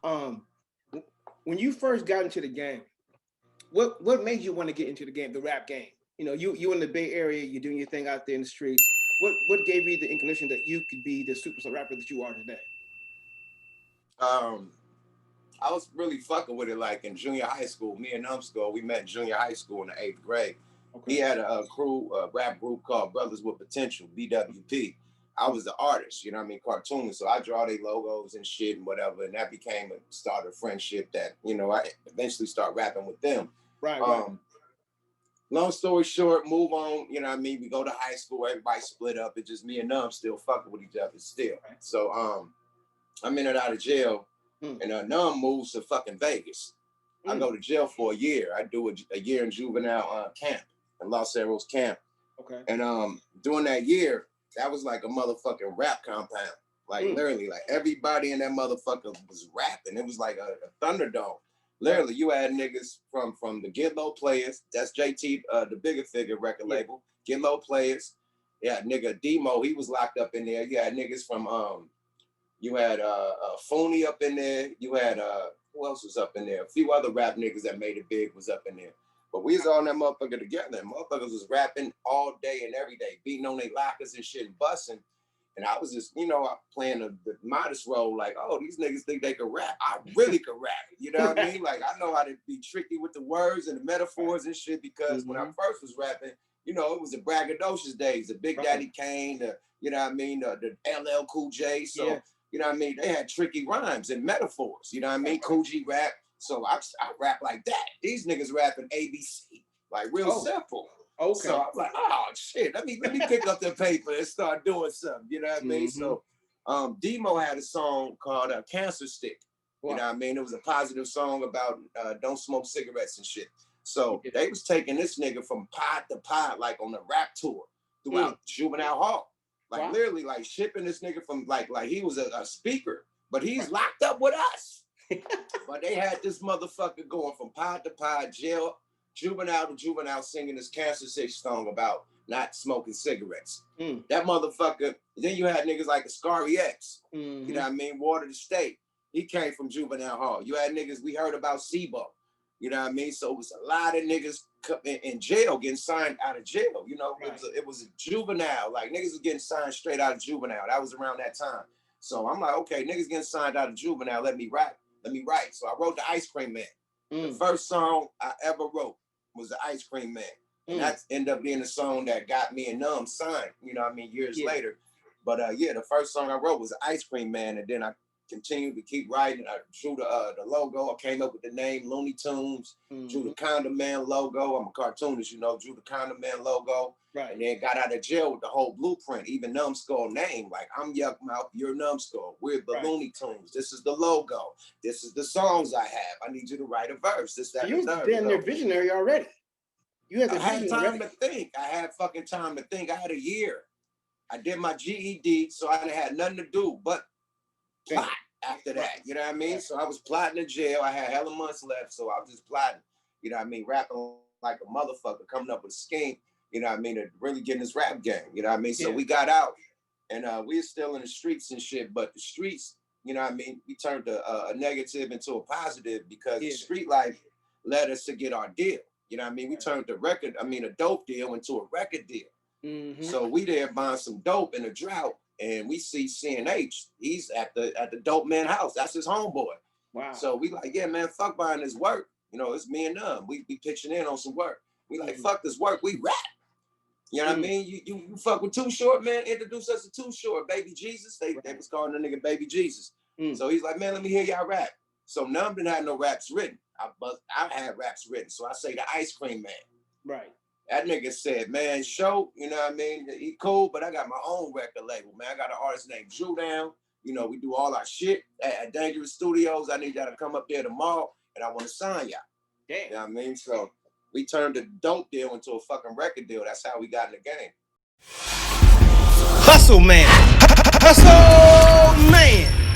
Um, when you first got into the game, what made you want to get into the game, the rap game? You know, you in the Bay Area, you're doing your thing out there in the streets. What gave you the inclination that you could be the superstar rapper that you are today? Um, I was really fucking with it like in junior high school. Me and Numskull, we met in junior high school in the 8th grade. He Okay. had a rap group called Brothers with Potential, BWP. I was the artist, you know what I mean, cartoonist. So I draw their logos and shit and whatever. And that became a start of friendship that, I eventually start rapping with them. Right, right. Um, Long story short, move on, you know what I mean? We go to high school, everybody split up. It's just me and Num still fucking with each other still. Right. So I'm in and out of jail, Mm. and Num moves to fucking Vegas. I Mm. go to jail for a year. I do a year in juvenile camp, in Los Cerros camp. Okay. And during that year, that was like a motherfucking rap compound. Like Mm. literally, like everybody in that motherfucker was rapping. It was like a thunderdome. Right. Literally, you had niggas from the Get Low Players. That's JT, the Bigger Figure record Yeah. label. Get Low Players. Yeah, nigga Demo, he was locked up in there. You had niggas from you had Phony up in there. You had who else was up in there? A few other rap niggas that made it big was up in there. But we was all in that motherfucker together. And motherfuckers was rapping all day and every day, beating on their lockers and shit and busting. And I was just, playing the modest role, like, oh, these niggas think they can rap. I really could rap. You know what I mean? Like, I know how to be tricky with the words and the metaphors and shit, because when I first was rapping, it was the braggadocious days, the Big Daddy Kane, the LL Cool J. So, Yeah. you know what I mean? They had tricky rhymes and metaphors, you know what I mean? Cool G rap. So I rap like that. These niggas rapping ABC, like real simple. Okay. So I'm like, oh shit, let me pick up the paper and start doing something. You know what I mean? So Demo had a song called Cancer Stick. Wow. You know what I mean? It was a positive song about don't smoke cigarettes and shit. So they was taking this nigga from pod to pod, like on a rap tour throughout Juvenile Hall. Like literally like shipping this nigga from like he was a speaker, but he's locked up with us. But they had this motherfucker going from pod to pod, jail, juvenile to juvenile, singing this Cancer Stick song about not smoking cigarettes. That motherfucker. Then you had niggas like Ascari X. You know what I mean? Water the State. He came from juvenile hall. You had niggas, we heard about SIBO. You know what I mean? So it was a lot of niggas in jail getting signed out of jail. You know, it was a juvenile. Like niggas was getting signed straight out of juvenile. That was around that time. So I'm like, okay, niggas getting signed out of juvenile. Let me rap. Let me write. So I wrote the Ice Cream Man. The first song I ever wrote was the Ice Cream Man. And that ended up being the song that got me and Numb signed, you know what I mean, years later. But the first song I wrote was the Ice Cream Man. And then I continued to keep writing. I drew the logo. I came up with the name Looney Tunes, drew the Condom Man logo. I'm a cartoonist, drew the Condom Man logo. Right. And then got out of jail with the whole blueprint, even Numbskull name. Like, I'm Yuck Mouth, you're Numbskull. We're the Looney Tunes. This is the logo. This is the songs I have. I need you to write a verse. This, that, you was damn near visionary already. You had the I had time to think. I had fucking time to think. I had a year. I did my GED, so I had nothing to do but plot after that. You know what I mean? So I was plotting in jail. I had hella months left, so I was just plotting. You know what I mean? Rapping like a motherfucker, coming up with a scheme. You know what I mean? To really get in this rap game. You know what I mean? So we got out, and we were still in the streets and shit. But the streets, you know what I mean? We turned a negative into a positive because the street life led us to get our deal. You know what I mean? We turned a dope deal into a record deal. So we there buying some dope in a drought, and we see CNH. He's at the dope man house. That's his homeboy. Wow. So we like, yeah, man, fuck buying this work. You know, it's me and them. We pitching in on some work. We like, fuck this work. We rap. You know what I mean? You fuck with Too Short, man. Introduce us to Too Short, Baby Jesus. They was calling the nigga Baby Jesus. So he's like, man, let me hear y'all rap. So Numb didn't have no raps written. I had raps written. So I say the Ice Cream Man. Right. That nigga said, man, show, you know what I mean? He cool, but I got my own record label, man. I got an artist named Drew Down. You know, we do all our shit at Dangerous Studios. I need y'all to come up there tomorrow, and I want to sign y'all. Damn. You know what I mean? So we turned the dope deal into a fucking record deal. That's how we got in the game. Hustle man. Hustle man.